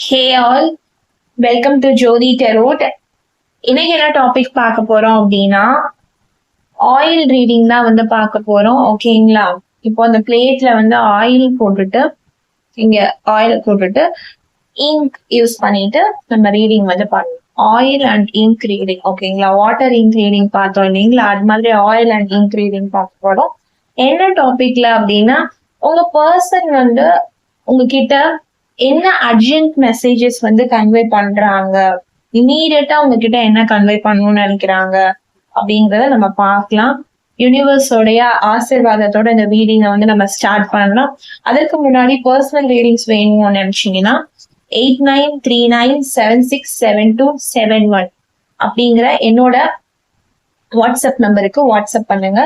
Hey all, welcome to ஜோதி டெரோட். இன்னைக்கு என்ன topic பார்க்க போறோம் அப்படின்னா ஆயில் ரீடிங் தான் வந்து பார்க்க போறோம். ஓகேங்களா? இப்போ அந்த பிளேட்ல வந்து ஆயில் போட்டுட்டு இங்க் யூஸ் பண்ணிட்டு நம்ம ரீடிங் வந்து பண்ணணும். Oil and ink reading. ஓகேங்களா? வாட்டர் இங்க் ரீடிங் பார்த்தோம் இல்லைங்களா? அது மாதிரி ஆயில் அண்ட் இங்க் ரீடிங் பார்க்க போறோம். என்ன டாபிக்ல அப்படின்னா, உங்க பர்சன் வந்து உங்ககிட்ட என்ன அர்ஜென்ட் மெசேஜஸ் வந்து கன்வே பண்றாங்க, இமீடியட்டா உங்ககிட்ட என்ன கன்வே பண்ணணும்னு நினைக்கிறாங்க அப்படிங்கறத நம்ம பார்க்கலாம். யூனிவர்ஸோடைய ஆசீர்வாதத்தோட இந்த ரீடிங்கை வந்து நம்ம ஸ்டார்ட் பண்ணலாம். அதற்கு முன்னாடி பர்சனல் ரீடிங்ஸ் வேணும்னு நினைச்சீங்கன்னா 8939767271 அப்படிங்கிற என்னோட வாட்ஸ்அப் நம்பருக்கு வாட்ஸ்அப் பண்ணுங்க.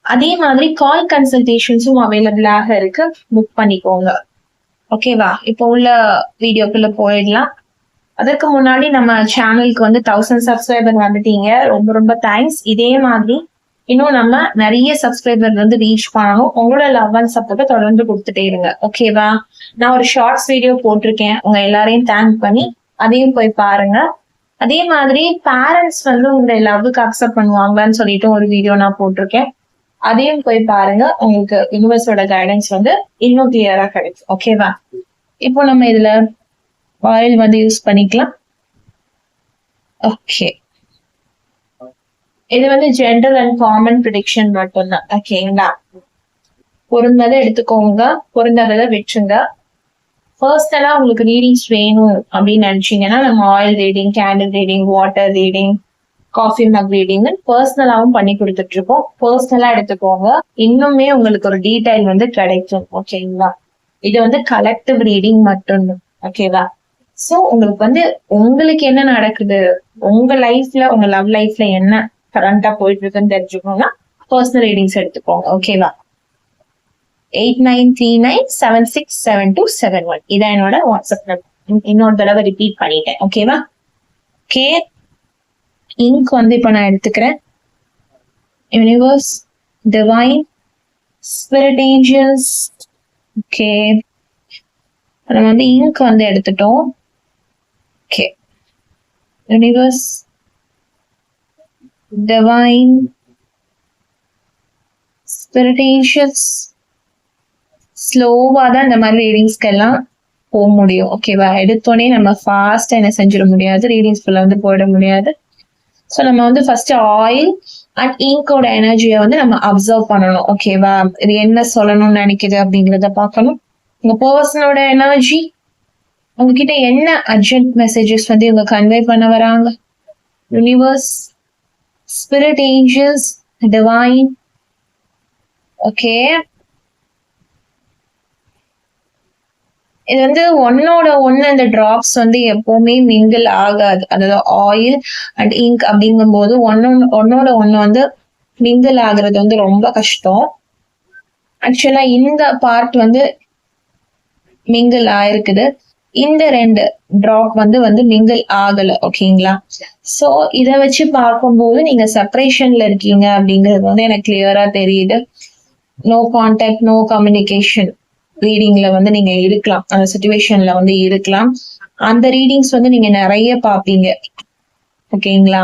அதே மாதிரி கால் கன்சல்டேஷன்ஸும் அவைலபிளாக இருக்கு, புக் பண்ணிக்கோங்க. ஓகேவா? இப்போ உள்ள வீடியோக்குள்ள போயிடலாம். அதற்கு முன்னாடி நம்ம சேனலுக்கு வந்து 1000 சப்ஸ்கிரைபர் வந்துட்டீங்க, ரொம்ப ரொம்ப தேங்க்ஸ். இதே மாதிரி இன்னும் நம்ம நிறைய சப்ஸ்கிரைபர் வந்து ரீச் பண்ணணும். உங்களோட லவ் அண்ட் சப்போர்ட்டை தொடர்ந்து கொடுத்துட்டே இருங்க. ஓகேவா? நான் ஒரு ஷார்ட்ஸ் வீடியோ போட்டிருக்கேன், உங்க எல்லாரையும் தேங்க் பண்ணி அதையும் போய் பாருங்க. அதே மாதிரி பேரண்ட்ஸ் வந்து உங்களுடைய லவ்வுக்கு அக்செப்ட் பண்ணுவாங்களான்னு சொல்லிட்டு ஒரு வீடியோ நான் போட்டிருக்கேன், அதையும் போய் பாருங்க. உங்களுக்கு யூனிவர்ஸோட கைடன்ஸ் வந்து இன்னும் கிளியரா கிடைக்கும். ஓகேவா? இப்போ நம்ம இதுல ஆயில் வந்து யூஸ் பண்ணிக்கலாம். ஓகே, இது வந்து ஜென்ரல் அண்ட் காமன் ப்ரிடிக்ஷன் மட்டும்தான். ஓகேங்களா? பொருந்ததை எடுத்துக்கோங்க, பொருந்தாததை விட்டுருங்க. பர்சனலா உங்களுக்கு ரீடிங்ஸ் வேணும் அப்படின்னு நினைச்சீங்கன்னா நம்ம oil reading, candle reading, water reading, coffee mug reading பர்சனலாவும் பண்ணி கொடுத்துட்டு இருக்கோம். பர்சனலா எடுத்துக்கோங்க, இன்னுமே உங்களுக்கு ஒரு டீடைல் வந்து கிடைக்கும். ஓகேங்களா? இது வந்து கலெக்டிவ் ரீடிங் மட்டும்தான். ஓகேவா? சோ உங்களுக்கு வந்து உங்களுக்கு என்ன நடக்குது, உங்க லைஃப்ல, உங்க லவ் லைஃப்ல என்ன கரண்டா போயிட்டு இருக்குன்னு தெரிஞ்சுக்கோங்க, பர்சனல் ரீடிங்ஸ் எடுத்துக்கோங்க. ஓகேவா? 8939767271 இதான் என்னோட வாட்ஸ்அப் நம்பர். இன்னொரு தடவை ரிப்பீட் பண்ணிட்டேன். ஓகேவா? ஓகே, இங்க் வந்து இப்ப நான் எடுத்துக்கிறேன். Universe, divine, spirit angels. Okay, நம்ம வந்து இங்க் வந்து எடுத்துட்டோம். Okay, universe, divine, spirit angels. ஸ்லோவா தான் இந்த மாதிரி ரீடிங்ஸ்க்கெல்லாம் போக முடியும். ஓகேவா? எடுத்தோடனே நம்ம ஃபாஸ்டா என்ன செஞ்சிட முடியாது, ரீடிங்ஸ் ஃபுல்லா வந்து போயிட முடியாது. ஸோ நம்ம வந்து ஃபர்ஸ்ட் ஆயில் அண்ட் இங்கோட எனர்ஜியை வந்து நம்ம அப்சர்வ் பண்ணணும். ஓகேவா? இது என்ன சொல்லணும்னு நினைக்குது அப்படிங்கிறத பார்க்கணும். உங்க பர்சனோட எனர்ஜி உங்ககிட்ட என்ன அர்ஜென்ட் மெசேஜஸ் வந்து இவங்க கன்வே பண்ண வராங்க. Universe, spirit angels, divine. Okay, இது வந்து ஒன்னோட ஒன்னு இந்த டிராப்ஸ் வந்து எப்பவுமே மிங்கிள் ஆகாது. அதாவது ஆயில் அண்ட் இங்க் அப்படிங்கும் போது ஒன்னோட ஒன்னு வந்து மிங்கிள் ஆகுறது வந்து ரொம்ப கஷ்டம். ஆக்சுவலா இந்த பார்ட் வந்து மிங்கிள் ஆயிருக்குது, இந்த 2 டிராப் வந்து மிங்கிள் ஆகல. ஓகேங்களா? சோ இத வச்சு பார்க்கும்போது நீங்க செப்பரேஷன்ல இருக்கீங்க அப்படிங்கிறது வந்து எனக்கு கிளியரா தெரியுது. நோ கான்டாக்ட், நோ கம்யூனிகேஷன் ரீடிங்ல வந்து நீங்க இருக்கலாம், அந்த சிச்சுவேஷன்ல வந்து இருக்கலாம். அந்த ரீடிங்ஸ் வந்து நீங்க நிறைய பாப்பீங்க. ஓகேங்களா?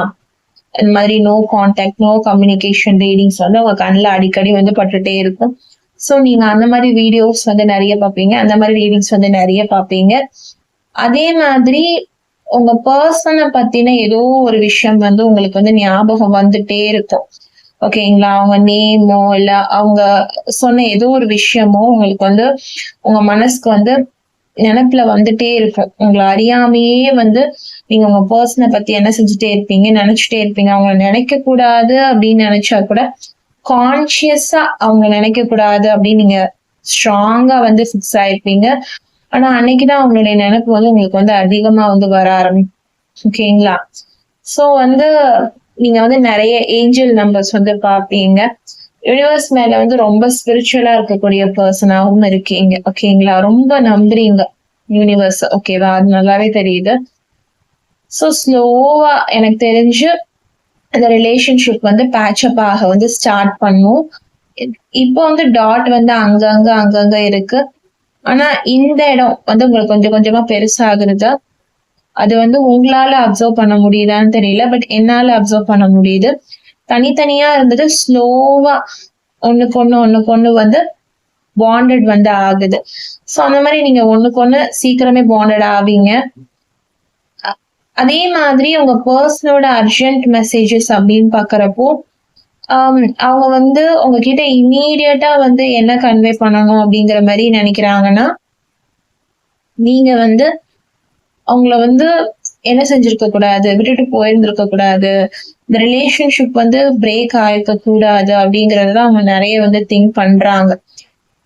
இந்த மாதிரி no contact, no communication readings வந்து உங்க கண்ணில் அடிக்கடி வந்து பட்டுட்டே இருக்கும். ஸோ நீங்க அந்த மாதிரி வீடியோஸ் வந்து நிறைய பார்ப்பீங்க, அந்த மாதிரி ரீடிங்ஸ் வந்து நிறைய பார்ப்பீங்க. அதே மாதிரி உங்க பர்சனை பத்தின ஏதோ ஒரு விஷயம் வந்து உங்களுக்கு வந்து ஞாபகம் வந்துட்டே இருக்கும். ஓகேங்களா? அவங்க நேமோ இல்ல அவங்க சொன்ன ஏதோ ஒரு விஷயமோ உங்களுக்கு வந்து உங்க மனசுக்கு வந்து நினைப்புல வந்துட்டே இருக்கும். உங்களை அறியாமையே வந்து நீங்க உங்க பர்சனை பத்தி என்ன செஞ்சுட்டே இருப்பீங்க, நினைச்சுட்டே இருப்பீங்க. அவங்க நினைக்க கூடாது அப்படின்னு நினைச்சா கூட கான்சியஸா அவங்க நினைக்க கூடாது அப்படின்னு நீங்க ஸ்ட்ராங்கா வந்து ஃபிக்ஸ் ஆயிருப்பீங்க. ஆனா அன்னைக்குதான் அவங்களுடைய நினைப்பு வந்து உங்களுக்கு வந்து அதிகமா வந்து வர ஆரம்பிக்கும். ஓகேங்களா? சோ வந்து நீங்க வந்து நிறைய ஏஞ்சல் நம்பர்ஸ் வந்து பார்ப்பீங்க. யூனிவர்ஸ் மேல வந்து ரொம்ப ஸ்பிரிச்சுவலா இருக்கக்கூடிய பர்சனாகவும் இருக்கீங்க. ஓகேங்களா? ரொம்ப நம்புறீங்க யூனிவர்ஸ். ஓகேவா? அது நல்லாவே தெரியுது. சோ ஸ்லோவா எனக்கு தெரிஞ்சு அந்த ரிலேஷன்ஷிப் வந்து பேட்சப் ஆக வந்து ஸ்டார்ட் பண்ணும். இப்போ வந்து டாட் வந்து அங்கங்க இருக்கு. ஆனா இந்த இடம் வந்து உங்களுக்கு கொஞ்சம் கொஞ்சமா பெருசாகுறது. அது வந்து உங்களால அப்சர்வ் பண்ண முடியுதான்னு தெரியல. பட் என்னால அப்சர்வ் பண்ண முடியுது. தனித்தனியா இருந்தது ஸ்லோவா ஒண்ணுக்கு ஒண்ணு வந்து பாண்டட் வந்து ஆகுது. சோ அந்த மாதிரி நீங்க ஒண்ணுக்கு ஒண்ணு சீக்கிரமே பாண்டட் ஆவீங்க. அதே மாதிரி உங்க பர்சனோட அர்ஜென்ட் மெசேஜஸ் அப்படின்னு பாக்குறப்போ அவங்க வந்து உங்ககிட்ட இம்மீடியட்டா வந்து என்ன கன்வே பண்ணணும் அப்படிங்கிற மாதிரி நினைக்கிறாங்கன்னா, நீங்க வந்து அவங்கள வந்து என்ன செஞ்சிருக்க கூடாது, விட்டுட்டு போயிருந்திருக்க கூடாது, இந்த ரிலேஷன்ஷிப் வந்து பிரேக் ஆயிருக்க கூடாது அப்படிங்கறதுதான் அவங்க நிறைய வந்து திங்க் பண்றாங்க.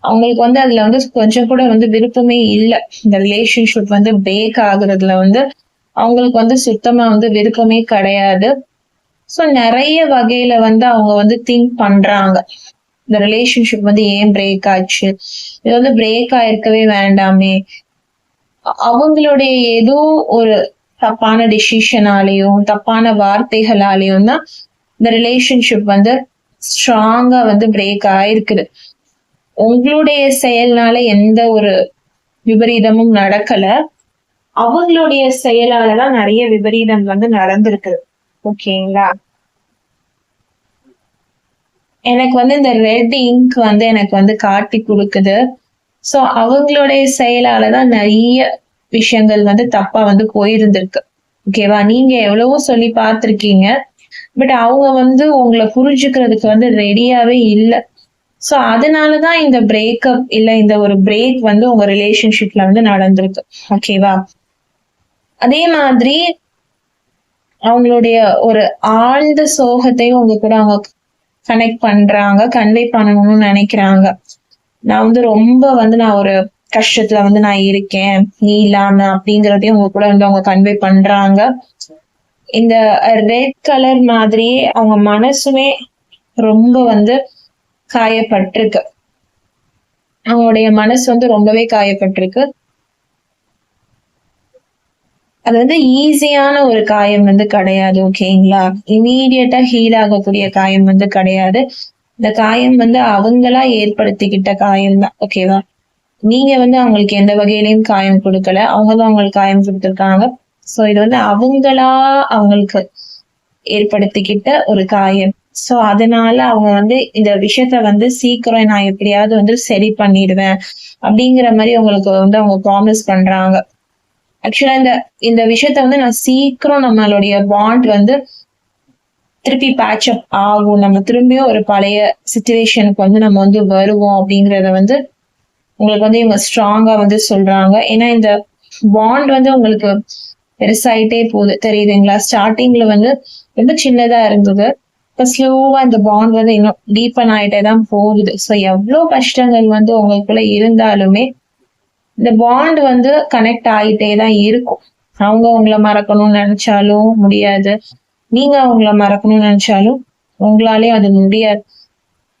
அவங்களுக்கு வந்து அதுல வந்து கொஞ்சம் கூட வந்து விருப்பமே இல்லை. இந்த ரிலேஷன்ஷிப் வந்து பிரேக் ஆகுறதுல வந்து அவங்களுக்கு வந்து சுத்தமா வந்து விருப்பமே கிடையாது. சோ நிறைய வகையில வந்து அவங்க வந்து திங்க் பண்றாங்க. இந்த ரிலேஷன்ஷிப் வந்து ஏன் பிரேக் ஆச்சு, இது வந்து பிரேக் ஆயிருக்கவே வேண்டாமே, அவங்களுடைய ஏதோ ஒரு தப்பான டிசிஷனாலேயும் தப்பான வார்த்தைகளாலேயும் தான் இந்த ரிலேஷன்ஷிப் வந்து ஸ்ட்ராங்கா வந்து பிரேக் ஆயிருக்குது. உங்களுடைய செயல்னால எந்த ஒரு விபரீதமும் நடக்கல, அவங்களுடைய செயலாலதான் நிறைய விபரீதம் வந்து நடந்திருக்கு. ஓகேங்களா? எனக்கு வந்து இந்த ரெட் இங்க் வந்து எனக்கு வந்து காட்டி கொடுக்குது. சோ அவங்களுடைய செயலாலதான் நிறைய விஷயங்கள் வந்து தப்பா வந்து போயிருந்திருக்கு. ஓகேவா? நீங்க எவ்வளவோ சொல்லி பார்த்திருக்கீங்க. பட் அவங்க வந்து உங்களை புரிஞ்சுக்கிறதுக்கு வந்து ரெடியாவே இல்ல. சோ அதனாலதான் இந்த பிரேக்கப் இல்ல இந்த ஒரு பிரேக் வந்து உங்க ரிலேஷன்ஷிப்ல வந்து நடந்திருக்கு. ஓகேவா? அதே மாதிரி அவங்களுடைய ஒரு ஆழ்ந்த சோகத்தையும் உங்க கூட அவங்க கனெக்ட் பண்றாங்க, கன்வே பண்ணணும்னு நினைக்கிறாங்க. நான் வந்து ரொம்ப வந்து நான் ஒரு கஷ்டத்துல வந்து நான் இருக்கேன், நீ இல்லாம அப்படிங்கறதையும் உங்க கூட வந்து அவங்க கன்வே பண்றாங்க. இந்த ரெட் கலர் மாதிரியே அவங்க மனசுமே ரொம்ப வந்து காயப்பட்டிருக்கு. அவங்களுடைய மனசு வந்து ரொம்பவே காயப்பட்டிருக்கு. அது வந்து ஈஸியான ஒரு காயம் வந்து கிடையாது. ஓகேங்களா? இமீடியட்டா ஹீல் ஆகக்கூடிய காயம் வந்து கிடையாது. இந்த காயம் வந்து அவங்களா ஏற்படுத்திக்கிட்ட காயம் தான். ஓகேவா? நீங்க வந்து அவங்களுக்கு எந்த வகையிலயும் காயம் கொடுக்கல, அவங்கதான் அவங்களுக்கு காயம் கொடுத்திருக்காங்க. சோ இது வந்து அவங்களா அவங்களுக்கு ஏற்படுத்திக்கிட்ட ஒரு காயம். சோ அதனால அவங்க வந்து இந்த விஷயத்த வந்து சீக்கிரம் நான் எப்படியாவது வந்து சரி பண்ணிடுவேன் அப்படிங்கிற மாதிரி உங்களுக்கு வந்து அவங்க ப்ராமிஸ் பண்றாங்க. ஆக்சுவலா இந்த இந்த விஷயத்த வந்து நான் சீக்கிரம் நம்மளுடைய பாண்ட் வந்து திருப்பி பேட்ச் அப் ஆகும், நம்ம திரும்பியும் ஒரு பழைய சிச்சுவேஷனுக்கு வந்து நம்ம வந்து வருவோம் அப்படிங்கறத வந்து உங்களுக்கு வந்து இவங்க ஸ்ட்ராங்கா வந்து சொல்றாங்க. ஏன்னா இந்த பாண்ட் வந்து உங்களுக்கு பெருசாயிட்டே போகுது, தெரியுதுங்களா? ஸ்டார்டிங்ல வந்து ரொம்ப சின்னதா இருந்தது, இப்ப ஸ்லோவா இந்த பாண்ட் வந்து இன்னும் டீப்பன் ஆயிட்டே தான் போகுது. ஸோ எவ்வளவு கஷ்டங்கள் வந்து உங்களுக்குள்ள இருந்தாலுமே இந்த பாண்ட் வந்து கனெக்ட் ஆகிட்டே தான் இருக்கும். அவங்க உங்களை மறக்கணும்னு நினைச்சாலும் முடியாது, நீங்க அவங்கள மறக்கணும்னு நினைச்சாலும் உங்களாலேயும் அது முடியாது.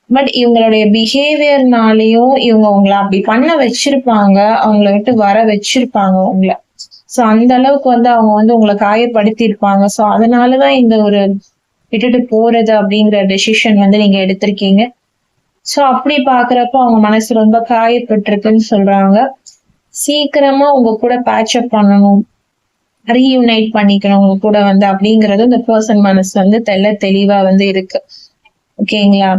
பட் இவங்களுடைய பிஹேவியர்னாலையும் இவங்க உங்களை அப்படி பண்ண வச்சிருப்பாங்க, அவங்கள விட்டு வர வச்சிருப்பாங்க உங்களை. சோ அந்த அளவுக்கு வந்து அவங்க வந்து உங்களை காயப்படுத்தி இருப்பாங்க. சோ அதனாலதான் இந்த ஒரு விட்டுட்டு போறது அப்படிங்கிற டெசிஷன் வந்து நீங்க எடுத்திருக்கீங்க. சோ அப்படி பாக்குறப்போ அவங்க மனசு ரொம்ப காயப்பட்டிருக்குன்னு சொல்றாங்க. சீக்கிரமா உங்க கூட பேட்ச் அப் பண்ணணும், ரீயூனைட் பண்ணிக்கணும் உங்க கூட வந்து அப்படிங்கறது இந்த பர்சன் மனசு வந்து தெளிவா வந்து இருக்கு. ஓகேங்களா?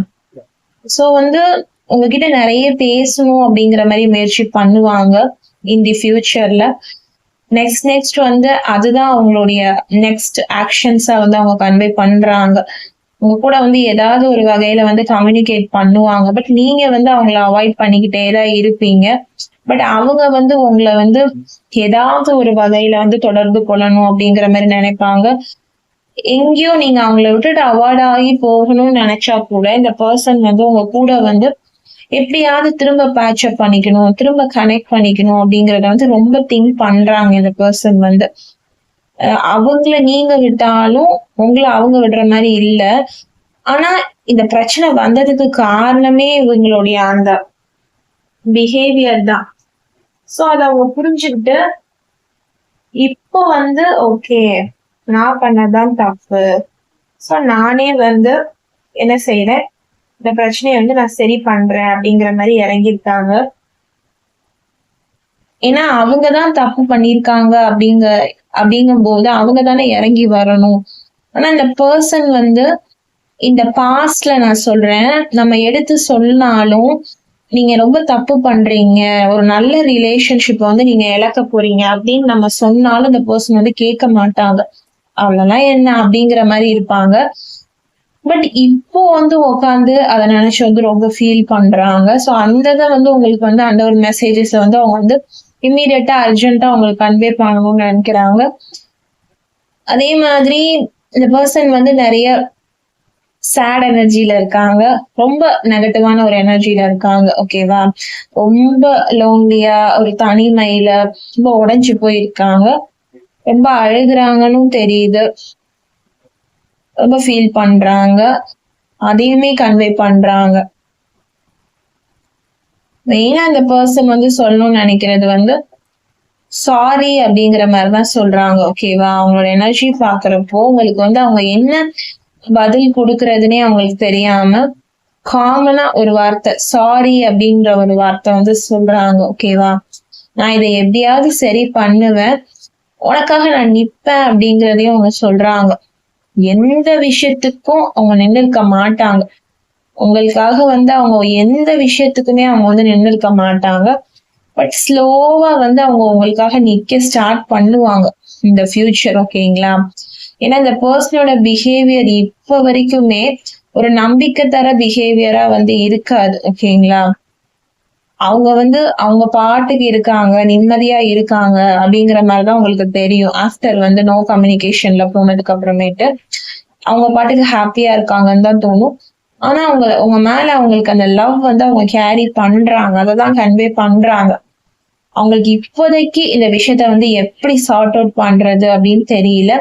சோ வந்து உங்ககிட்ட நிறைய பேசணும் அப்படிங்கிற மாதிரி முயற்சி பண்ணுவாங்க இன் தி ஃபியூச்சர்ல. நெக்ஸ்ட் வந்து அதுதான் அவங்களுடைய நெக்ஸ்ட் ஆக்ஷன்ஸா வந்து அவங்க கன்வே பண்றாங்க. உங்க கூட வந்து ஏதாவது ஒரு வகையில வந்து கம்யூனிகேட் பண்ணுவாங்க. பட் நீங்க வந்து அவங்கள அவாய்ட் பண்ணிக்கிட்டே தான் இருப்பீங்க. பட் அவங்க வந்து உங்களை வந்து ஏதாவது ஒரு வகையில வந்து தொடர்பு கொள்ளணும் அப்படிங்கிற மாதிரி நினைப்பாங்க. எங்கேயோ நீங்க அவங்கள விட்டுட்டு அவாய்ட் ஆகி போகணும்னு நினைச்சா கூட இந்த பர்சன் வந்து உங்க கூட வந்து எப்படியாவது திரும்ப பேட்ச் அப் பண்ணிக்கணும், திரும்ப கனெக்ட் பண்ணிக்கணும் அப்படிங்கறத வந்து ரொம்ப திங்க் பண்றாங்க இந்த பர்சன் வந்து. அவங்கள நீங்க விட்டாலும் உங்களை அவங்க விடுற மாதிரி இல்ல. ஆனா இந்த பிரச்சனை வந்ததுக்கு காரணமே இவங்களுடைய அந்த பிஹேவியர் தான். சோ அத அவங்க புரிஞ்சுக்கிட்டு இப்போ வந்து ஓகே, நான் பண்ணதான் தப்பு, சோ நானே வந்து என்ன செய்யறேன், இந்த பிரச்சனையை வந்து நான் சரி பண்றேன் அப்படிங்கிற மாதிரி இறங்கியிருக்காங்க. ஏன்னா அவங்கதான் தப்பு பண்ணிருக்காங்க அப்படிங்கும் போது அவங்க தானே இறங்கி வரணும். ஆனா இந்த பர்சன் வந்து இந்த பாஸ்ட்ல நான் சொல்றேன், நம்ம எடுத்து சொன்னாலும் நீங்க ரொம்ப தப்பு பண்றீங்க, ஒரு நல்ல ரிலேஷன்ஷிப் வந்து நீங்க இழக்க போறீங்க அப்படின்னு நம்ம சொன்னாலும் இந்த பர்சன் வந்து கேட்க மாட்டாங்க. அவ்வளவுதான் என்ன அப்படிங்கிற மாதிரி இருப்பாங்க. பட் இப்போ வந்து உட்காந்து அதை நினைச்சு வந்து ரொம்ப ஃபீல் பண்றாங்க. ஸோ அந்த இதை வந்து உங்களுக்கு வந்து அந்த ஒரு மெசேஜஸ் வந்து அவங்க வந்து இம்மீடியட்டா அர்ஜென்ட்டா உங்களுக்கு கன்வே பண்ணணும்னு நினைக்கிறாங்க. அதே மாதிரி இந்த பர்சன் வந்து நிறைய சேட் எனர்ஜில இருக்காங்க, ரொம்ப நெகட்டிவான ஒரு எனர்ஜில இருக்காங்க. ஓகேவா? ரொம்ப லோன்லியா ஒரு தனிமையில ரொம்ப உடைஞ்சு போயிருக்காங்க. ரொம்ப அழுகுறாங்கன்னு தெரியுது. ரொம்ப ஃபீல் பண்றாங்க. அதையுமே கன்வே பண்றாங்க. மெயினா இந்த பர்சன் வந்து சொல்லணும்னு நினைக்கிறது வந்து சாரி அப்படிங்கிற மாதிரிதான் சொல்றாங்க. ஓகேவா? அவங்களோட எனர்ஜி பாக்குறப்போ உங்களுக்கு வந்து அவங்க என்ன பதில் கொடுக்கறதுனே அவங்களுக்கு தெரியாம காமனா ஒரு வார்த்தை சாரி அப்படின்ற ஒரு வார்த்தை வந்து சொல்றாங்க. ஓகேவா? நான் இதை எப்படியாவது சரி பண்ணுவேன், உனக்காக நான் நிப்பேன் அப்படிங்கிறதையும் அவங்க சொல்றாங்க. எந்த விஷயத்துக்கும் அவங்க நின்று இருக்க மாட்டாங்க. உங்களுக்காக வந்து அவங்க எந்த விஷயத்துக்குமே அவங்க வந்து நின்று இருக்க மாட்டாங்க. பட் ஸ்லோவா வந்து அவங்க உங்களுக்காக நிக்க ஸ்டார்ட் பண்ணுவாங்க இந்த ஃபியூச்சர். ஓகேங்களா? ஏன்னா இந்த பர்சனோட பிஹேவியர் இப்ப வரைக்குமே ஒரு நம்பிக்கை தர பிஹேவியரா வந்து இருக்காது. ஓகேங்களா? அவங்க வந்து அவங்க பாட்டுக்கு இருக்காங்க, நிம்மதியா இருக்காங்க அப்படிங்கிற மாதிரிதான் உங்களுக்கு தெரியும். ஆஃப்டர் வந்து நோ கம்யூனிகேஷன்ல போனதுக்கு அப்புறமேட்டு அவங்க பாட்டுக்கு ஹாப்பியா இருக்காங்கன்னு தான் தோணும். ஆனா உங்க மேல அவங்களுக்கு அந்த லவ் வந்து அவங்க கேரி பண்றாங்க, அததான் கன்வே பண்றாங்க. அவங்களுக்கு இப்போதைக்கு இந்த விஷயத்த வந்து எப்படி சார்ட் அவுட் பண்றது அப்படின்னு தெரியல.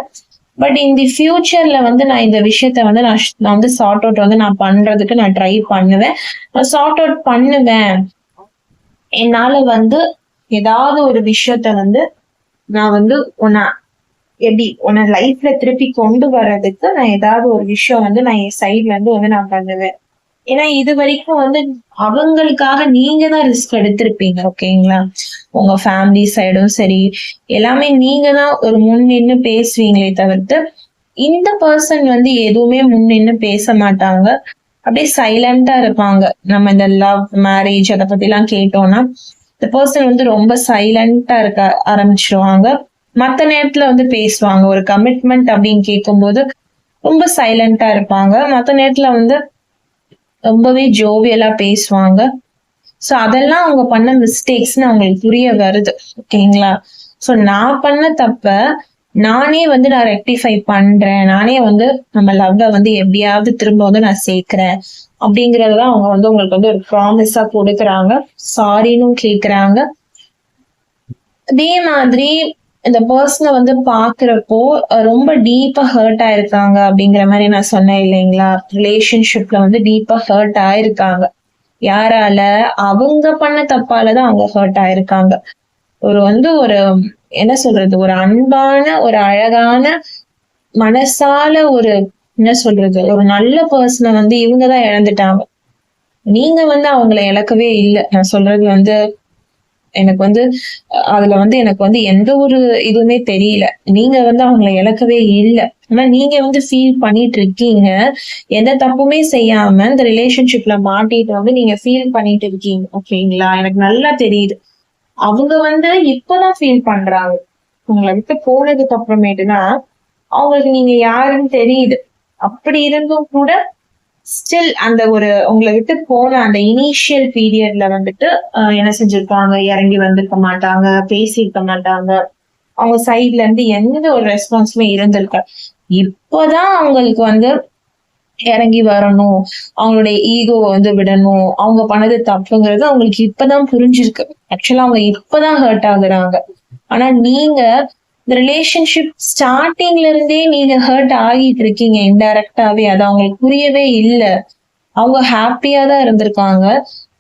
பட் இந்த ஃபியூச்சர்ல வந்து நான் இந்த விஷயத்த வந்து நான் வந்து சார்ட் அவுட் வந்து நான் பண்றதுக்கு நான் ட்ரை பண்ணுவேன். நான் சார்ட் அவுட் பண்ணுவேன். என்னால வந்து ஏதாவது ஒரு விஷயத்த வந்து நான் வந்து உன்னை லைஃப்ல திருப்பி கொண்டு வர்றதுக்கு நான் ஏதாவது ஒரு விஷயம் வந்து நான் என் சைட்ல இருந்து வந்து நான் பண்ணுவேன். ஏன்னா இது வரைக்கும் வந்து அவங்களுக்காக நீங்க தான் ரிஸ்க் எடுத்திருப்பீங்க. ஓகேங்களா? உங்க ஃபேமிலி சைடும் சரி, எல்லாமே நீங்க தான் ஒரு முன் நின்னு பேசுவீங்களே தவிர்த்து இந்த பர்சன் வந்து எதுவுமே முன் நின்னு பேச மாட்டாங்க. அப்படியே சைலண்டா இருப்பாங்க. நம்ம இந்த லவ் மேரேஜ் அதை பத்தி எல்லாம் கேட்டோம்னா இந்த பர்சன் வந்து ரொம்ப சைலண்டா இருக்க ஆரம்பிச்சிருவாங்க. மத்த நேரத்துல வந்து பேசுவாங்க. ஒரு கமிட்மெண்ட் அப்படின்னு கேட்கும்போது ரொம்ப சைலண்டா இருப்பாங்க. மத்த நேரத்துல வந்து ரொம்பவே ஜோவியலா பேசுவாங்க. சோ அதெல்லாம் அவங்க பண்ண மிஸ்டேக்ஸ்னு அவங்களுக்கு புரிய வருது. ஓகேங்களா? சோ நான் பண்ண தப்ப நானே வந்து நான் ரெக்டிஃபை பண்றேன், நானே வந்து நம்ம லவ்வ வந்து எப்படியாவது திரும்ப வந்து நான் சேர்க்கிறேன் அப்படிங்கறதுதான் அவங்க வந்து உங்களுக்கு வந்து ஒரு ப்ராமிஸா கொடுக்குறாங்க. சாரின்னு கேக்குறாங்க. அதே மாதிரி இந்த பர்சனை வந்து பாக்குறப்போ ரொம்ப டீப்பா ஹர்ட் ஆயிருக்காங்க அப்படிங்கிற மாதிரி நான் சொன்னேன் இல்லைங்களா? ரிலேஷன்ஷிப்ல வந்து டீப்பா ஹர்ட் ஆயிருக்காங்க. யாரால? அவங்க பண்ண தப்பாலதான் அவங்க ஹர்ட் ஆயிருக்காங்க. ஒரு என்ன சொல்றது, ஒரு அன்பான ஒரு அழகான மனசால ஒரு என்ன சொல்றது ஒரு நல்ல பர்சனை வந்து இவங்கதான் இழந்துட்டாங்க. நீங்க வந்து அவங்கள இழக்கவே இல்லை. நான் சொல்றது வந்து எனக்கு வந்து அதுல வந்து எனக்கு வந்து எந்த ஒரு இதுவுமே தெரியல. நீங்க வந்து அவங்கள இழக்கவே இல்லை. ஆனா நீங்க வந்து ஃபீல் பண்ணிட்டு இருக்கீங்க. எந்த தப்புமே செய்யாம இந்த ரிலேஷன்ஷிப்ல மாட்டிட்டு வந்து நீங்க ஃபீல் பண்ணிட்டு இருக்கீங்க. ஓகேங்களா? எனக்கு நல்லா தெரியுது. அவங்க வந்து இப்பதான் ஃபீல் பண்றாங்க. உங்களை விட்டு போனதுக்கு அப்புறமேட்டுதான் அவங்களுக்கு நீங்க யாருன்னு தெரியுது. அப்படி இருந்தும் கூட ஸ்டில் அந்த ஒரு உங்களை விட்டு போன அந்த இனிஷியல் பீரியட்ல வந்துட்டு என்ன செஞ்சிருப்பாங்க, இறங்கி வந்திருக்க மாட்டாங்க, பேசியிருக்க மாட்டாங்க. அவங்க சைட்ல இருந்து எந்த ஒரு ரெஸ்பான்ஸுமே இருந்திருக்க. இப்பதான் அவங்களுக்கு வந்து இறங்கி வரணும், அவங்களுடைய ஈகோவை வந்து விடணும், அவங்க பண்ணது தப்புங்கிறது அவங்களுக்கு இப்பதான் புரிஞ்சிருக்கு. ஆக்சுவலா அவங்க இப்பதான் ஹர்ட் ஆகுறாங்க. ஆனா நீங்க இந்த ரிலேஷன்ஷிப் ஸ்டார்டிங்ல இருந்தே நீங்க ஹர்ட் ஆகிட்டு இருக்கீங்க இன்டைரக்டாவே. அது அவங்களுக்கு புரியவே இல்லை. அவங்க ஹாப்பியா தான் இருந்திருக்காங்க.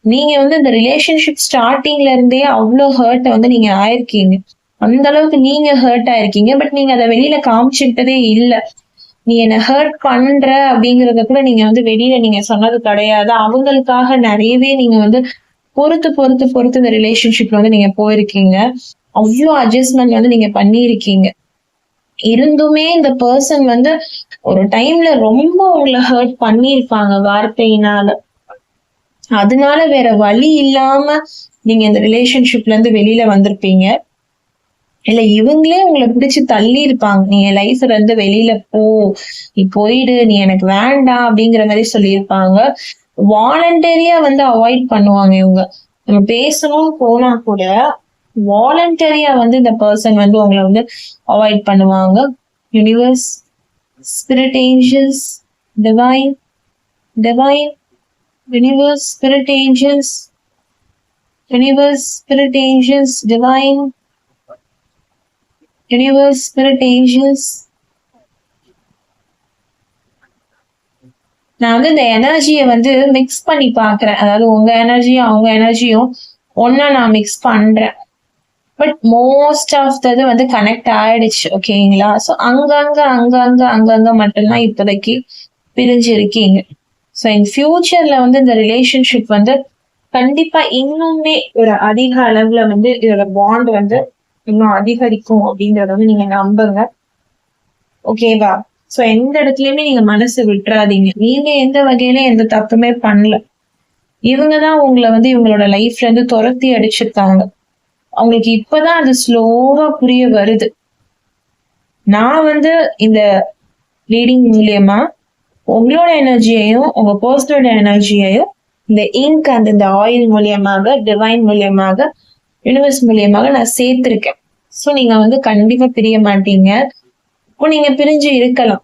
நீங்க வந்து இந்த ரிலேஷன்ஷிப் ஸ்டார்டிங்ல இருந்தே அவ்வளவு ஹர்ட் வந்து நீங்க ஆயிருக்கீங்க. அந்த அளவுக்கு நீங்க ஹர்ட் ஆயிருக்கீங்க. பட் நீங்க அதை வெளியில காமிச்சுக்கிட்டதே இல்லை. நீ என்ன ஹர்ட் பண்ற அப்படிங்கறத கூட நீங்க வந்து வெளியில நீங்க சொன்னது கிடையாது. அவங்களுக்காக நிறையவே நீங்க வந்து பொறுத்து பொறுத்து பொறுத்து இந்த ரிலேஷன்ஷிப்ல வந்து நீங்க போயிருக்கீங்க. அவ்வளோ அட்ஜஸ்ட்மெண்ட் வந்து நீங்க பண்ணியிருக்கீங்க. இருந்துமே இந்த பர்சன் வந்து ஒரு டைம்ல ரொம்ப உங்களை ஹர்ட் பண்ணியிருப்பாங்க வார்த்தையினால. அதனால வேற வழி இல்லாம நீங்க இந்த ரிலேஷன்ஷிப்ல இருந்து வெளியில வந்திருப்பீங்க. இல்ல இவங்களே உங்களை பிடிச்சு தள்ளி இருப்பாங்க. நீ என் லைஃப்ல இருந்து வெளியில போ, நீ போயிடு, நீ எனக்கு வேண்டாம் அப்படிங்கிற மாதிரி சொல்லியிருப்பாங்க. வாலண்டரியா வந்து அவாய்ட் பண்ணுவாங்க இவங்க. நம்ம பேசணும்னு போனா கூட வாலண்டரியா வந்து இந்த பர்சன் வந்து உங்களை வந்து அவாய்ட் பண்ணுவாங்க. Universe, spirit angels, divine, divine, universe, spirit angels, universe, spirit angels, divine, universe, spirit angels. நான் வந்து இந்த எனர்ஜியை வந்து மிக்ஸ் பண்ணி பாக்குறேன். அதாவது உங்க எனர்ஜியும் அவங்க எனர்ஜியும் ஒன்னா நான் மிக்ஸ் பண்றேன். பட் மோஸ்ட் ஆஃப் தது வந்து கனெக்ட் ஆயிடுச்சு. ஓகேங்களா? ஸோ அங்கங்க மட்டும்தான் இப்போதைக்கு பிரிஞ்சிருக்கீங்க. ஸோ இன் ஃபியூச்சர்ல வந்து இந்த ரிலேஷன்ஷிப் வந்து கண்டிப்பா இன்னுமே ஒரு அதிக அளவுல வந்து இதோட பாண்ட் வந்து இன்னும் அதிகரிக்கும் அப்படிங்கறத வந்து நீங்க நம்புங்க. ஓகேவா? சோ எந்த இடத்துலயுமே நீங்க மனசு விட்டுறாதீங்க. நீங்க எந்த வகையில எந்த தப்புமே பண்ணல. இவங்கதான் உங்களை வந்து இவங்களோட லைஃப்ல இருந்து துரத்தி அடிச்சிருக்காங்க. அவங்களுக்கு இப்பதான் அது ஸ்லோவா புரிய வருது. நான் வந்து இந்த ரீடிங் மூலியமா உங்களோட எனர்ஜியையும் உங்க பர்சனோட எனர்ஜியையும் இந்த இங்க் அண்ட் இந்த ஆயில் மூலியமாக, டிவைன் மூலியமாக, யூனிவர்ஸ் மூலியமாக நான் சேர்த்திருக்கேன். ஸோ நீங்க வந்து கண்டிப்பா பிரிய மாட்டீங்க. இப்போ நீங்க பிரிஞ்சு இருக்கலாம்.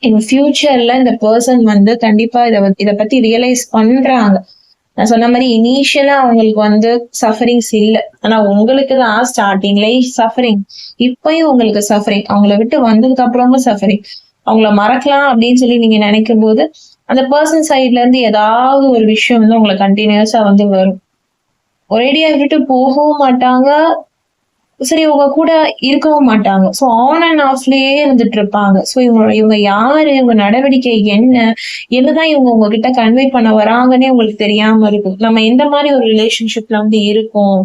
இன் ஃபியூச்சர்ல இந்த பர்சன் வந்து கண்டிப்பா இதை பத்தி ரியலைஸ் பண்றாங்க. நான் சொன்ன மாதிரி இனிஷியலா அவங்களுக்கு வந்து சஃபரிங்ஸ் இல்லை. ஆனா உங்களுக்கு தான் ஸ்டார்டிங்ல சஃபரிங், இப்பயும் உங்களுக்கு சஃபரிங். அவங்கள விட்டு வந்ததுக்கு அப்புறமும் சஃபரிங். அவங்கள மறக்கலாம் அப்படின்னு சொல்லி நீங்க நினைக்கும் போது அந்த பர்சன் சைட்ல இருந்து ஏதாவது ஒரு விஷயம் வந்து உங்களை கண்டினியூஸா வந்து வரும். ஒரேடியா விட்டு போகவும் மாட்டாங்க, சரி உங்க கூட இருக்கவும் மாட்டாங்க. ஸோ ஆன் அண்ட் ஆஃப்லயே இருந்துட்டு இருப்பாங்க. ஸோ இவங்க யாரு, இவங்க நடவடிக்கை என்னதான் இவங்க உங்ககிட்ட கன்வே பண்ண வராங்கன்னே உங்களுக்கு தெரியாம இருக்கும். நம்ம எந்த மாதிரி ஒரு ரிலேஷன்ஷிப்ல வந்து இருக்கோம்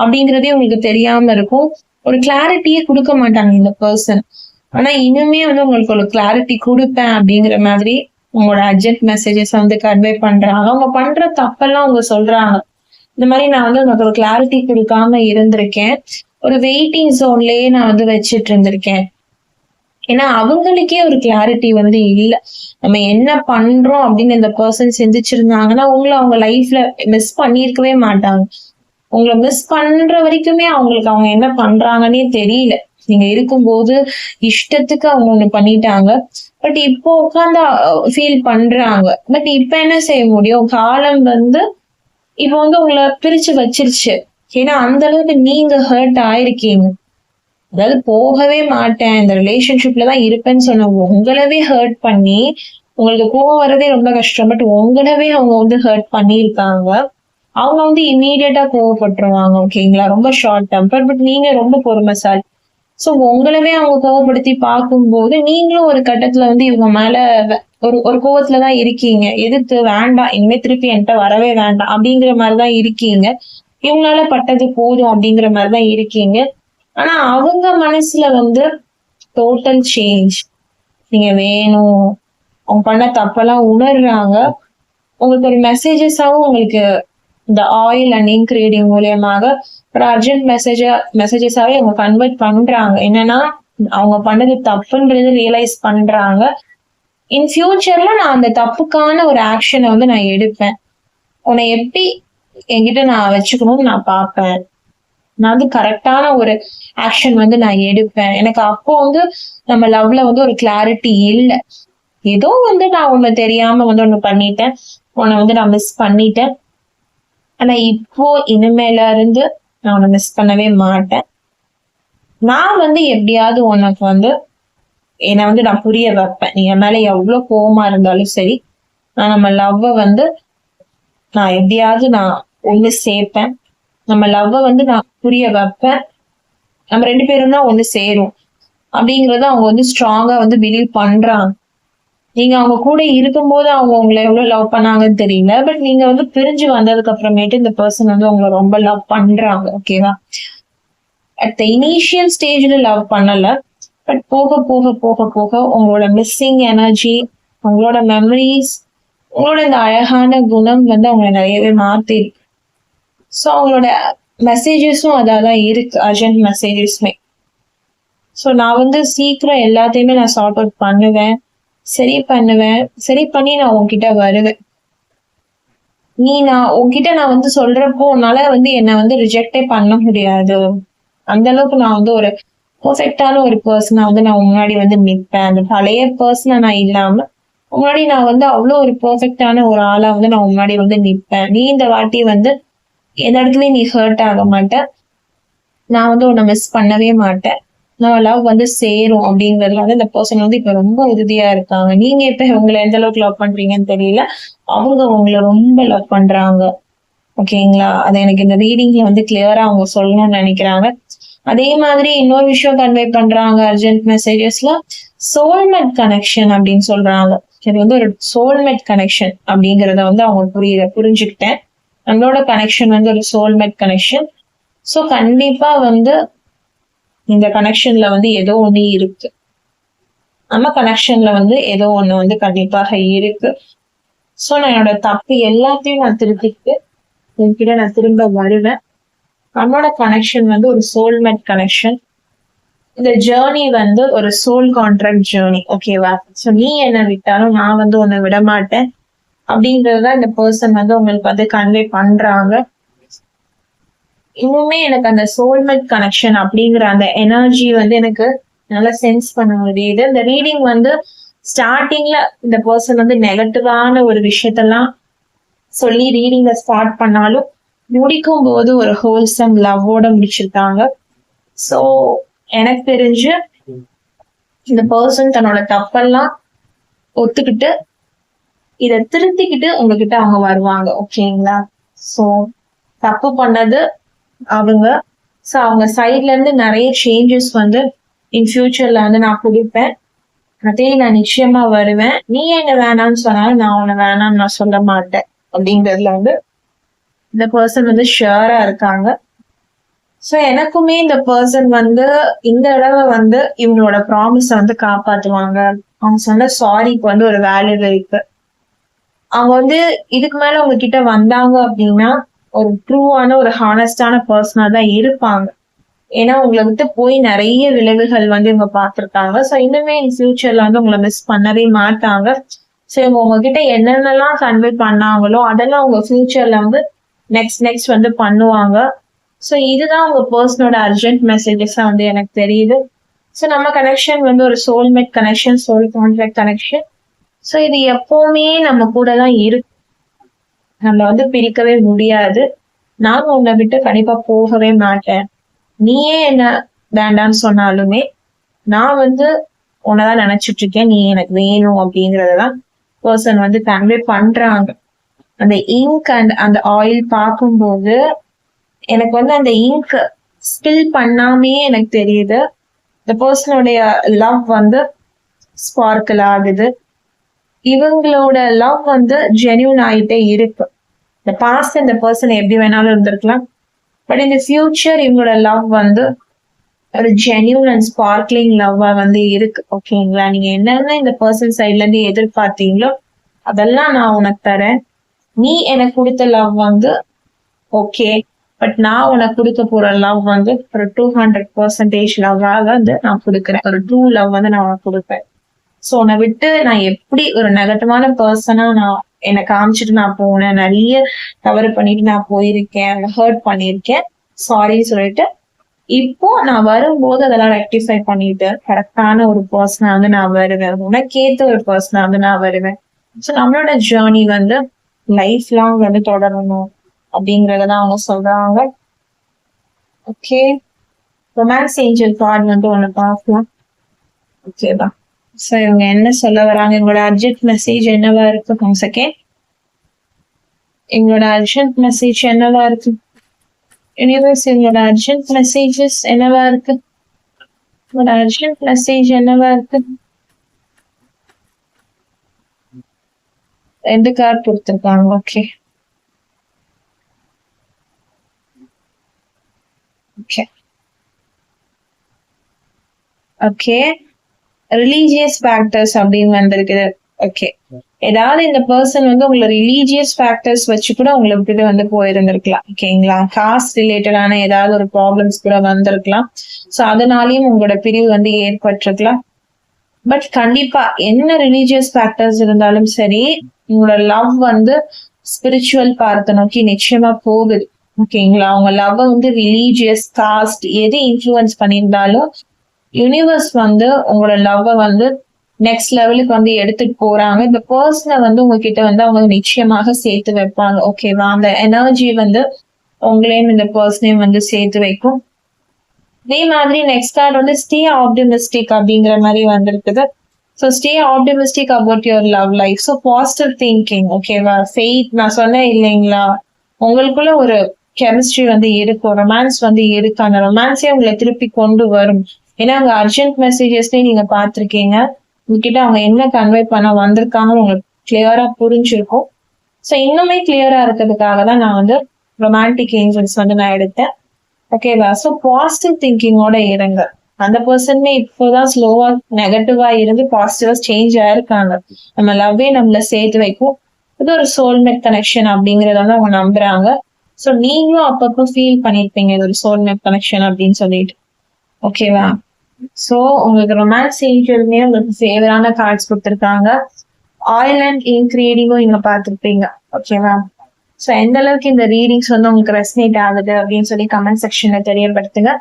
அப்படிங்கிறதே உங்களுக்கு தெரியாம இருக்கும். ஒரு கிளாரிட்டியே கொடுக்க மாட்டாங்க இந்த பர்சன். ஆனா இனிமே வந்து உங்களுக்கு ஒரு கிளாரிட்டி கொடுப்பேன் அப்படிங்கிற மாதிரி உங்களோட அர்ஜென்ட் மெசேஜஸ் வந்து கன்வே பண்றாங்க. அவங்க பண்ற தப்பெல்லாம் அவங்க சொல்றாங்க. இந்த மாதிரி நான் வந்து உங்களுக்கு ஒரு கிளாரிட்டி கொடுக்காம இருந்திருக்கேன். ஒரு வெயிட்டிங் ஜோன்லயே நான் வந்து வச்சிட்டு இருந்திருக்கேன். ஏன்னா அவங்களுக்கே ஒரு கிளாரிட்டி வந்து இல்லை. நம்ம என்ன பண்றோம் அப்படின்னு இந்த பர்சன் சிந்திச்சிருந்தாங்கன்னா உங்களை அவங்க லைஃப்ல மிஸ் பண்ணியிருக்கவே மாட்டாங்க. உங்களை மிஸ் பண்ற வரைக்குமே அவங்களுக்கு அவங்க என்ன பண்றாங்கன்னே தெரியல. நீங்க இருக்கும்போது இஷ்டத்துக்கு அவங்க ஒண்ணு பண்ணிட்டாங்க. பட் இப்போ உட்காந்து ஃபீல் பண்றாங்க. பட் இப்ப என்ன செய்ய முடியும்? காலம் வந்து இப்ப வந்து உங்களை பிரிச்சு வச்சிருச்சு. ஏன்னா அந்த அளவுக்கு நீங்க ஹர்ட் ஆயிருக்கீங்க. அதாவது போகவே மாட்டேன், இந்த ரிலேஷன்ஷிப்ல தான் இருப்பேன்னு சொன்ன உங்களவே ஹர்ட் பண்ணி, உங்களுக்கு கோவம் வரதே ரொம்ப கஷ்டம். பட் உங்களவே அவங்க வந்து ஹர்ட் பண்ணியிருக்காங்க. அவங்க வந்து இம்மீடியட்டா கோவப்பட்டுருவாங்க. ஓகேங்களா? ரொம்ப ஷார்ட் டெம்பர். பட் நீங்க ரொம்ப பொறுமைசாலி. சோ உங்களவே அவங்க கோவப்படுத்தி பார்க்கும்போது நீங்களும் ஒரு கட்டத்துல வந்து இவங்க மேல ஒரு கோவத்துலதான் இருக்கீங்க. எதிர்த்து வேண்டாம், இனிமே திருப்பி என்கிட்ட வரவே வேண்டாம் அப்படிங்கிற மாதிரிதான் இருக்கீங்க. இவங்களால பட்டது போதும் அப்படிங்கிற மாதிரிதான் இருக்கீங்க. ஆனா அவங்க மனசுல வந்து டோட்டல் சேஞ்ச். நீங்க வேணும், அவங்க பண்ண தப்பெல்லாம் உணர்றாங்க. உங்களுக்கு ஒரு மெசேஜஸாவும் உங்களுக்கு இந்த ஆயில் அண்ட் இங்க் ரீடிங் மூலியமாக ஒரு அர்ஜென்ட் மெசேஜஸாவே அவங்க கன்வெர்ட் பண்றாங்க. என்னன்னா அவங்க பண்ணது தப்புன்றது ரியலைஸ் பண்றாங்க. இன் ஃபியூச்சர்ல நான் அந்த தப்புக்கான ஒரு ஆக்ஷனை வந்து நான் எடுப்பேன். உன்னை எப்படி என்கிட்ட நான் வச்சுக்கணும்னு நான் பார்ப்பேன். நான் வந்து கரெக்டான ஒரு ஆக்ஷன் வந்து நான் எடுப்பேன். எனக்கு அப்போ வந்து நம்ம லவ்ல வந்து ஒரு கிளாரிட்டி இல்லை. ஏதோ வந்து நான் உன்னை தெரியாம வந்து ஒண்ணு பண்ணிட்டேன், உன்னை வந்து நான் மிஸ் பண்ணிட்டேன். ஆனா இப்போ இனிமேல இருந்து நான் உன்னை மிஸ் பண்ணவே மாட்டேன். நான் வந்து எப்படியாவது உனக்கு வந்து என்னை வந்து நான் புரிய வைப்பேன். நீ என் மேல எவ்வளவு கோவமா இருந்தாலும் சரி, நான் நம்ம லவ்வை வந்து நான் எப்படியாவது நான் ஒண்ணு சேர்ப்பேன். நம்ம லவ்வை வந்து நான் புரிய வைப்பேன். நம்ம 2 பேரும் தான் ஒண்ணு சேரும் அப்படிங்கறத அவங்க வந்து ஸ்ட்ராங்கா வந்து பிலீவ் பண்றாங்க. நீங்க அவங்க கூட இருக்கும்போது அவங்க உங்களை எவ்வளவு லவ் பண்ணாங்கன்னு தெரியல. பட் நீங்க வந்து பிரிஞ்சு வந்ததுக்கு அப்புறமேட்டு இந்த பர்சன் வந்து உங்களை ரொம்ப லவ் பண்றாங்க. ஓகேவா? அட் த இனிஷியல் ஸ்டேஜ்ல லவ் பண்ணல. பட் போக போக போக போக உங்களோட மிஸ்ஸிங் எனர்ஜி, உங்களோட மெமரிஸ், உங்களோட இந்த அழகான குணம் வந்து அவங்களை நிறையவே மாத்தி. ஸோ அவங்களோட மெசேஜஸும் அதான் இருக்கு, அர்ஜென்ட் மெசேஜஸ்மே. ஸோ நான் வந்து சீக்கிரம் எல்லாத்தையுமே நான் சார்ட் அவுட் பண்ணுவேன், சரி பண்ணுவேன், சரி பண்ணி நான் உன்கிட்ட வருவேன். நான் உன்கிட்ட நான் வந்து சொல்றப்போ உன்னால வந்து என்னை வந்து ரிஜெக்டே பண்ண முடியாது. அந்த அளவுக்கு நான் வந்து ஒரு பெர்ஃபெக்டான ஒரு பர்சனா வந்து நான் முன்னாடி வந்து நிற்பேன். அந்த பழைய பர்சனா நான் இல்லாம முன்னாடி நான் வந்து அவ்வளோ ஒரு பெர்ஃபெக்டான ஒரு ஆளா வந்து நான் முன்னாடி வந்து நிற்பேன். நீ இந்த வாட்டி வந்து எந்த இடத்துலயும் நீ ஹர்ட் ஆக மாட்டேன். நான் வந்து உன்னை மிஸ் பண்ணவே மாட்டேன். நான் லவ் வந்து சேரும் அப்படிங்கிறதுல வந்து இந்த பர்சன் வந்து இப்ப ரொம்ப உறுதியா இருக்காங்க. நீங்க இப்ப உங்களை எந்த அளவுக்கு லவ் பண்றீங்கன்னு தெரியல. அவங்க உங்களை ரொம்ப லவ் பண்றாங்க. ஓகேங்களா? அது எனக்கு இந்த ரீடிங்ல வந்து கிளியரா அவங்க சொல்லணும்னு நினைக்கிறாங்க. அதே மாதிரி இன்னொரு விஷயம் கன்வே பண்றாங்க அர்ஜென்ட் மெசேஜஸ்ல, சோல்மேட் கனெக்ஷன் அப்படின்னு சொல்றாங்க. இது வந்து ஒரு சோல்மேட் கனெக்ஷன் அப்படிங்கறத வந்து அவங்க புரிஞ்சுக்கிட்டேன். நம்மளோட கனெக்ஷன் வந்து ஒரு சோல்மேட் கனெக்ஷன். ஸோ கண்டிப்பா வந்து இந்த கனெக்ஷன்ல வந்து ஏதோ ஒண்ணு இருக்கு. நம்ம கனெக்ஷன்ல வந்து ஏதோ ஒண்ணு வந்து கண்டிப்பாக இருக்கு. ஸோ நான் என்னோட தப்பு எல்லாத்தையும் நான் திருத்திக்கிட்டு உங்ககிட்ட நான் திரும்ப வருவேன். நம்மளோட கனெக்ஷன் வந்து ஒரு சோல்மேட் கனெக்ஷன். இந்த ஜேர்னி வந்து ஒரு சோல் கான்ட்ராக்ட் ஜேர்னி. ஓகேவா? ஸோ நீ என்ன விட்டாலும் நான் வந்து உன்னை விட மாட்டேன் அப்படின்றதுதான் இந்த பர்சன் வந்து உங்களுக்கு வந்து கன்வே பண்றாங்க. இன்னுமே எனக்கு அந்த சோல்மேட் கனெக்ஷன் அப்படிங்கிற அந்த எனர்ஜி வந்து எனக்கு நல்லா சென்ஸ் பண்ண முடியுது. இந்த ரீடிங் வந்து ஸ்டார்டிங்ல இந்த பர்சன் வந்து நெகட்டிவான ஒரு விஷயத்தெல்லாம் சொல்லி ரீடிங்க ஸ்டார்ட் பண்ணாலும் முடிக்கும் போது ஒரு ஹோல்சம் லவ்வோட முடிச்சிருக்காங்க. ஸோ எனக்கு தெரிஞ்சு இந்த பர்சன் தன்னோட தப்பெல்லாம் ஒத்துக்கிட்டு இதை திருத்திக்கிட்டு உங்ககிட்ட அவங்க வருவாங்க. ஓகேங்களா? ஸோ தப்பு பண்ணது அவங்க. ஸோ அவங்க சைட்ல இருந்து நிறைய சேஞ்சஸ் வந்து இன் ஃபியூச்சர்ல வந்து நான் கொடுப்பேன். அதே நான் நிச்சயமா வருவேன். நீ என்ன வேணாம்னு சொன்னாலும் நான் உன்னை வேணாம்னு நான் சொல்ல மாட்டேன் அப்படிங்கிறதுல வந்து இந்த பர்சன் வந்து ஷியரா இருக்காங்க. ஸோ எனக்குமே இந்த பர்சன் வந்து இந்த தடவை வந்து இவங்களோட ப்ராமிஸ வந்து காப்பாத்துவாங்க. அவங்க சொன்ன சாரிக்கு வந்து ஒரு வேல்யூ இருக்கு. அவங்க வந்து இதுக்கு மேல உங்ககிட்ட வந்தாங்க அப்படின்னா ஒரு ட்ரூவான ஒரு ஹானஸ்டான பர்சனா தான் இருப்பாங்க. ஏன்னா உங்களை விட்டு போய் நிறைய விளைவுகள் வந்து இவங்க பார்த்திருக்காங்க. ஸோ இன்னுமே இன் ஃபியூச்சர்ல வந்து உங்களை மிஸ் பண்ணவே மாட்டாங்க. ஸோ இவங்க உங்ககிட்ட என்னென்னலாம் கன்வே பண்ணாங்களோ அதெல்லாம் உங்க ஃபியூச்சர்ல வந்து நெக்ஸ்ட் வந்து பண்ணுவாங்க. ஸோ இதுதான் உங்க பர்சனோட அர்ஜென்ட் மெசேஜஸா வந்து எனக்கு தெரியுது. ஸோ நம்ம கனெக்ஷன் வந்து ஒரு soulmate connection, soul contract connection. So இது எப்பவுமே நம்ம கூட தான் இருக்கு. நம்ம வந்து பிரிக்கவே முடியாது. நான் உன்னை விட்டு கண்டிப்பா போகவே மாட்டேன். நீயே என்ன வேண்டான்னு சொன்னாலுமே நான் வந்து உன்னதான் நினைச்சிட்டு இருக்கேன். நீ எனக்கு வேணும் அப்படிங்கறதான் பர்சன் வந்து கன்வே பண்றாங்க. அந்த இங்க் அண்ட் அந்த ஆயில் பார்க்கும்போது எனக்கு வந்து அந்த இங்க் ஸ்பில் பண்ணாமே எனக்கு தெரியுது இந்த பர்சனுடைய லவ் வந்து ஸ்பார்க்கிள் ஆகுது. இவங்களோட லவ் வந்து ஜென்யூன் ஆயிட்டே இருக்கு. இந்த பாஸ்ட் இந்த பர்சன் எப்படி வேணாலும் இருந்திருக்கலாம். பட் இந்த ஃபியூச்சர் இவங்களோட லவ் வந்து ஒரு ஜென்யூன் அண்ட் ஸ்பார்க்லிங் லவ்வா வந்து இருக்கு. ஓகேங்களா? நீங்க என்னென்ன இந்த பர்சன் சைட்ல இருந்து எதிர்பார்த்தீங்களோ அதெல்லாம் நான் உனக்கு தரேன். நீ எனக்கு கொடுத்த லவ் வந்து ஓகே, பட் நான் உனக்கு கொடுக்க போற லவ் வந்து ஒரு 200% லவ்வா வந்து நான் கொடுக்குறேன். ஒரு ட்ரூ லவ் வந்து நான் உனக்கு கொடுப்பேன். ஸோ உன்னை விட்டு நான் எப்படி ஒரு நெகட்டிவான பர்சனா நான் என்னை காமிச்சிட்டு நான் போனேன், நிறைய தவறு பண்ணிட்டு நான் போயிருக்கேன், ஹர்ட் பண்ணியிருக்கேன், சாரின்னு சொல்லிட்டு இப்போ நான் வரும்போது அதெல்லாம் ரெக்டிஃபை பண்ணிட்டு கரெக்டான ஒரு பர்சனா வந்து நான் வருவேன். உனக்கேத்த ஒரு பர்சனா வந்து நான் வருவேன். ஸோ நம்மளோட ஜேர்னி வந்து லைஃப் லாங் வந்து தொடரணும் அப்படிங்கறதான் அவங்க சொல்றாங்க. ஓகே, ரொமான்ஸ் ஏஞ்சல் கார்டு வந்து ஒண்ணு பார்க்கலாம். ஓகேவா? ஸோ இவங்க என்ன சொல்ல வராங்க, எங்களோட அர்ஜென்ட் மெசேஜ் என்னவா இருக்கு? 1 செகண்ட். எங்களோட அர்ஜென்ட் மெசேஜ் என்னவா இருக்கு? யூனிவர்ஸ் எங்களோட அர்ஜென்ட் மெசேஜஸ் என்னவா இருக்கு? உங்களோட அர்ஜென்ட் மெசேஜ் என்னவா இருக்கு? 2 கார்டு கொடுத்துருக்காங்க. Okay okay okay religious factors அப்படின்னு வந்திருக்குது. ஓகே ஏதாவது இந்த பர்சன் வந்து உங்களை ரிலீஜியஸ் ஃபேக்டர்ஸ் வச்சு கூட உங்களை விட்டுட்டு வந்து போயிருந்திருக்கலாம். ஓகேங்களா, காஸ்ட் ரிலேட்டடான ஏதாவது ஒரு ப்ராப்ளம்ஸ் கூட வந்திருக்கலாம். ஸோ அதனாலயும் உங்களோட பிரிவு வந்து ஏற்பட்டிருக்கலாம். பட் கண்டிப்பா என்ன ரிலீஜியஸ் ஃபேக்டர்ஸ் இருந்தாலும் சரி, உங்களோட லவ் வந்து ஸ்பிரிச்சுவல் பார்த்த நோக்கி நிச்சயமா போகுது. ஓகேங்களா, உங்க லவ் வந்து ரிலீஜியஸ் காஸ்ட் எது இன்ஃபுளுன்ஸ் பண்ணியிருந்தாலும் யூனிவர்ஸ் வந்து உங்களோட லவ் வந்து நெக்ஸ்ட் லெவலுக்கு வந்து எடுத்துட்டு போறாங்க. இந்த பர்சனை வந்து உங்ககிட்ட வந்து அவங்க நிச்சயமாக சேர்த்து வைப்பாங்க. ஓகேவா, அந்த எனர்ஜி வந்து உங்களையும் இந்த பர்சனையும் வந்து சேர்த்து வைக்கும். அதே மாதிரி நெக்ஸ்ட் கார்டு வந்து ஸ்டே ஆப்டிமிஸ்டிக் அப்படிங்கிற மாதிரி வந்திருக்குது. So stay optimistic about your love life. So positive thinking. ஓகேவா, ஃபெய்த் நான் சொன்னேன் இல்லைங்களா, உங்களுக்குள்ள ஒரு கெமிஸ்ட்ரி வந்து இருக்கும், ரொமான்ஸ் வந்து இருக்கு. அந்த ரொமான்ஸே உங்களை திருப்பி கொண்டு வரும். ஏன்னா அங்க அர்ஜென்ட் மெசேஜஸ்லயே நீங்க பார்த்திருக்கீங்க, உங்ககிட்ட அவங்க என்ன கன்வே பண்ண வந்திருக்காங்க உங்களுக்கு கிளியரா புரிஞ்சிருக்கும். ஸோ இன்னுமே கிளியரா இருக்கிறதுக்காக தான் நான் வந்து ரொமான்டிக் ஏஞ்சல்ஸ் வந்து நான் எடுத்தேன். ஓகேவா, ஸோ பாசிட்டிவ் திங்கிங்கோட இருங்க. அந்த பர்சனுமே இப்போதான் ஸ்லோவா நெகட்டிவா இருந்து பாசிட்டிவா சேஞ்ச் ஆயிருக்காங்க. நம்ம லவ்வே நம்மள சேர்த்து வைக்கும். இது ஒரு சோல்மேட் கனெக்ஷன் அப்படிங்கறத வந்து அவங்க நம்புறாங்க. ஸோ நீங்களும் அப்பப்போ ஃபீல் பண்ணிருப்பீங்க இது ஒரு சோல்மேட் கனெக்ஷன் அப்படின்னு சொல்லிட்டு. ஓகேவா, ஸோ உங்களுக்கு ரொமான்ஸ் ஏஞ்சலுமே உங்களுக்கு ஃபேவரான கார்ட்ஸ் கொடுத்துருக்காங்க. ஆயில் அண்ட் இங்க் ரீடிங்கும் நீங்க பார்த்துருப்பீங்க. ஓகேவா, ஸோ எந்த அளவுக்கு இந்த ரீடிங்ஸ் வந்து உங்களுக்கு ரெசனேட் ஆகுது அப்படின்னு சொல்லி கமெண்ட் செக்ஷன்ல தெரியப்படுத்துங்க.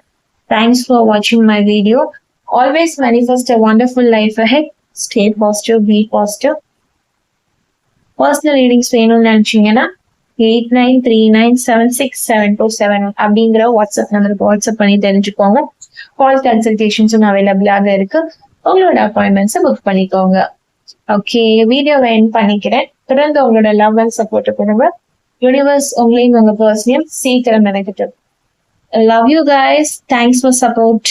தேங்க்ஸ் ஃபார் வாட்சிங் my video. Always manifest a wonderful life ahead. Stay positive, be positive. Personal readings வேணும்னு நினைச்சீங்கன்னா 8939767271 அப்படிங்கிற வாட்ஸ்அப் நம்பருக்கு வாட்ஸ்அப் பண்ணி தெரிஞ்சுக்கோங்க. கால் கன்சல்டேஷன்ஸும் அவைலபிளாக இருக்கு. உங்களோட அப்பாயின்மெண்ட்ஸை புக் பண்ணிக்கோங்க. ஓகே, வீடியோவை எண்ட் பண்ணிக்கிறேன். தொடர்ந்து உங்களோட லவ் அண்ட் சப்போர்ட் கொடுங்க. யூனிவர்ஸ் உங்களையும் உங்க பர்சனையும் சீக்கிரம் நினைக்கட்டும். Love you guys. Thanks for support.